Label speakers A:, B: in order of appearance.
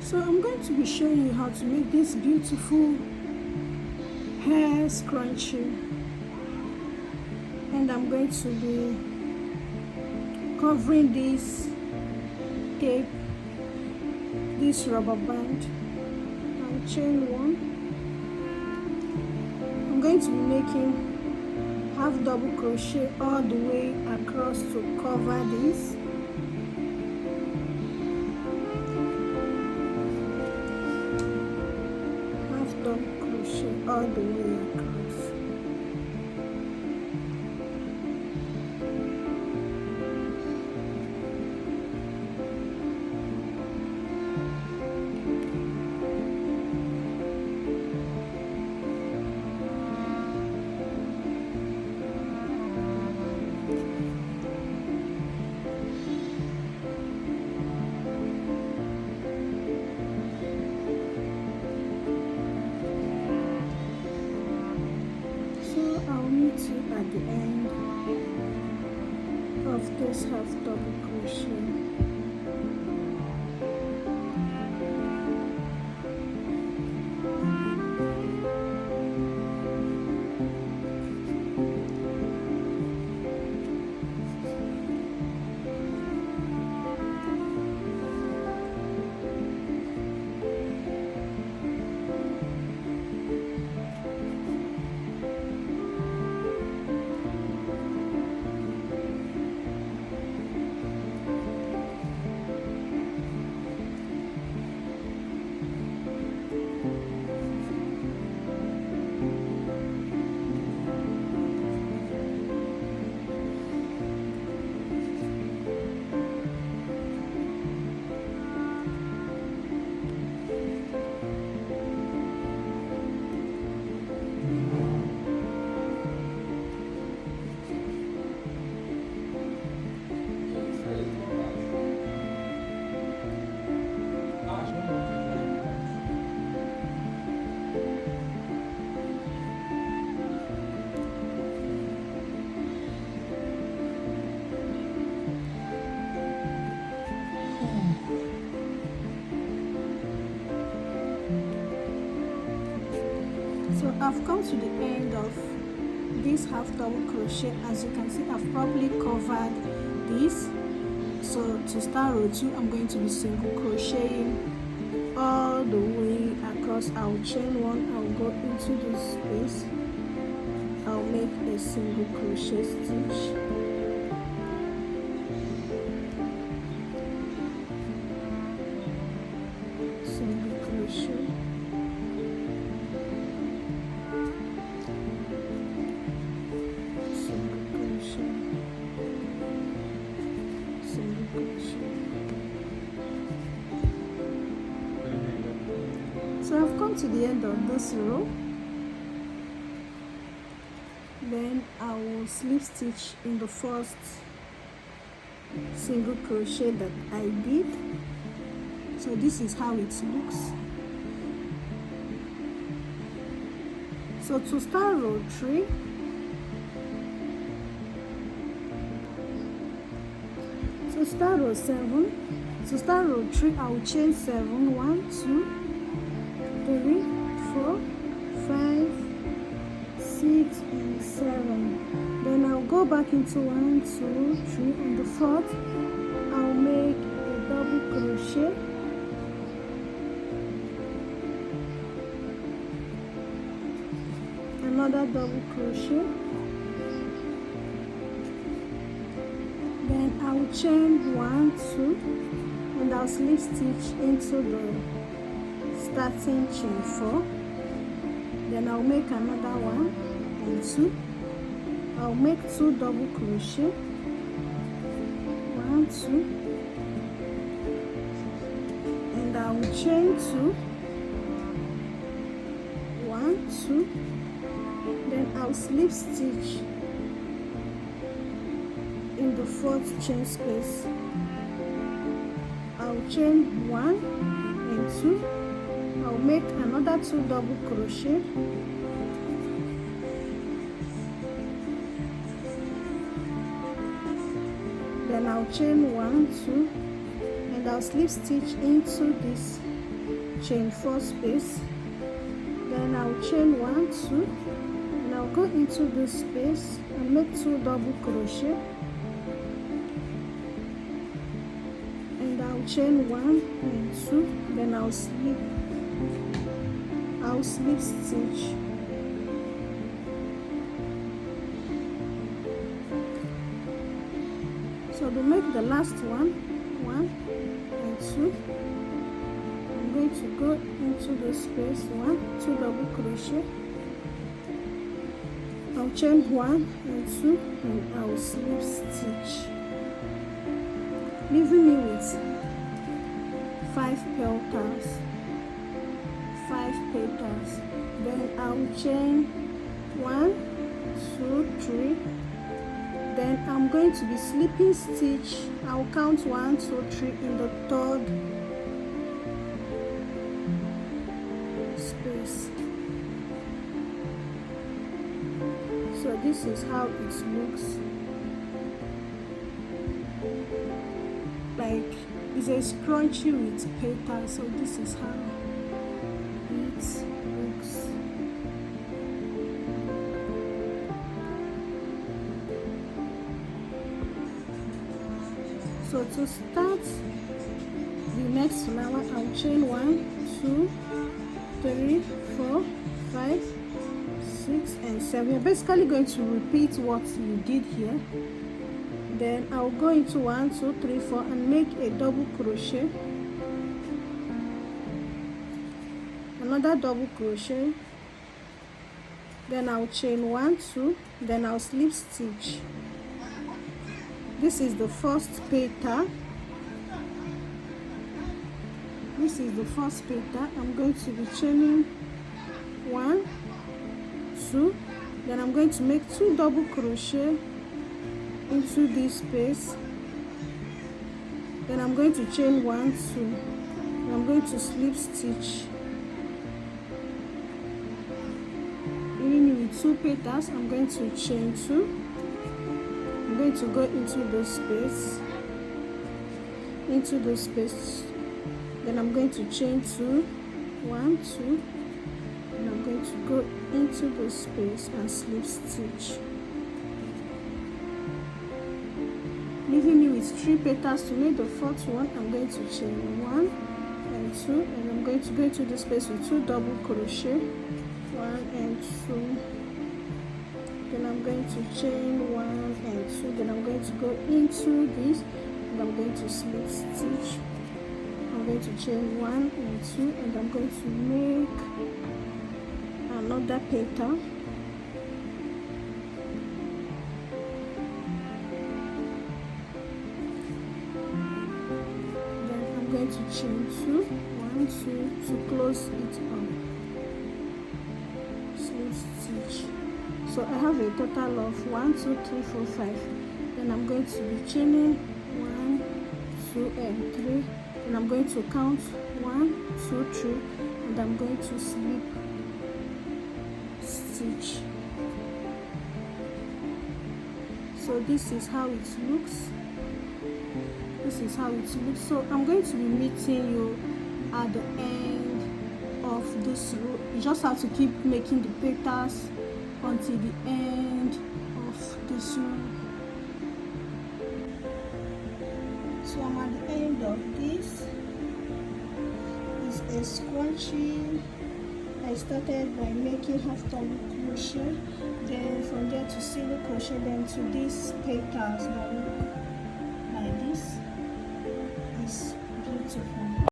A: So I'm going to be showing you how to make this beautiful hair scrunchie, and I'm going to be covering this tape, this rubber band. I'll chain one. I'm going to be making half double crochet all the way across to cover this. Half double crochet all the way across. I'll meet you at the end of this half double crochet. So I've come to the end of this half double crochet. As you can see, I've properly covered this. So to start row 2, I'm going to be single crocheting all the way across. I'll chain one, I'll go into this space, I'll make a single crochet stitch. Single crochet. So I've come to the end of this row. Then I will slip stitch in the first single crochet that I did. So this is how it looks. So to start row 3, to start row 7, to start row 3, I will chain 7, 1, 2, 3, 4, 5, 6, and 7. Then I'll go back into 1, 2, 3, and the fourth, I'll make a double crochet. Another double crochet. Then I'll chain 1, 2, and I'll slip stitch into the starting chain 4. Then I'll make another 1 and 2. I'll make 2 double crochet, 1, 2, and I'll chain 2, 1, 2. Then I'll slip stitch in the fourth chain space. I'll chain 1 and 2. I'll make another 2 double crochet, then I'll chain 1, 2, and I'll slip stitch into this chain 4 space, then I'll chain 1, 2, and I'll go into this space and make 2 double crochet, and I'll chain 1 and 2, then I'll slip stitch. So to make the last one, 1 and 2, I'm going to go into the space, 1, 2 double crochet, I'll chain 1 and 2, and I'll slip stitch, leaving me with 5 petals. Then I'll chain 1, 2, 3. Then I'm going to be slipping stitch. I'll count 1, 2, 3 in the 3rd space. So this is how it looks like. It's a scrunchie with petals. So this is how it looks. So to start the next flower, I'll chain 1, 2, 3, 4, 5, 6, and 7. You're basically going to repeat what you did here. Then I'll go into 1, 2, 3, 4 and make a double crochet, another double crochet, then I'll chain 1, 2, then I'll slip stitch. This is the first petal. I'm going to be chaining 1, 2, then I'm going to make 2 double crochet into this space, then I'm going to chain 1, 2, and I'm going to slip stitch, leaving with 2 petals. I'm going to chain 2, I'm going to go into the space, then I'm going to chain 2, 1, 2, and I'm going to go into the space and slip stitch, leaving me with 3 petals. To make the 4th one, I'm going to chain 1 and 2, and I'm going to go into the space with 2 double crochet, 1 and 2, then I'm going to chain 1 and 2, then I'm going to go into this and I'm going to slip stitch. I'm going to chain 1 and 2, and I'm going to make another petal, then I'm going to chain 2, 1, 2 to close it up, slip stitch. So I have a total of 1, 2, 3, 4, 5. Then I'm going to be chaining 1, 2, and 3. And I'm going to count 1, 2, 3, and I'm going to slip stitch. So this is how it looks. So I'm going to be meeting you at the end of this row. You just have to keep making the petals until the end of this row. So I'm at the end of this. It's a scrunchie. I started by making half double crochet, then from there to single crochet, then to these petals.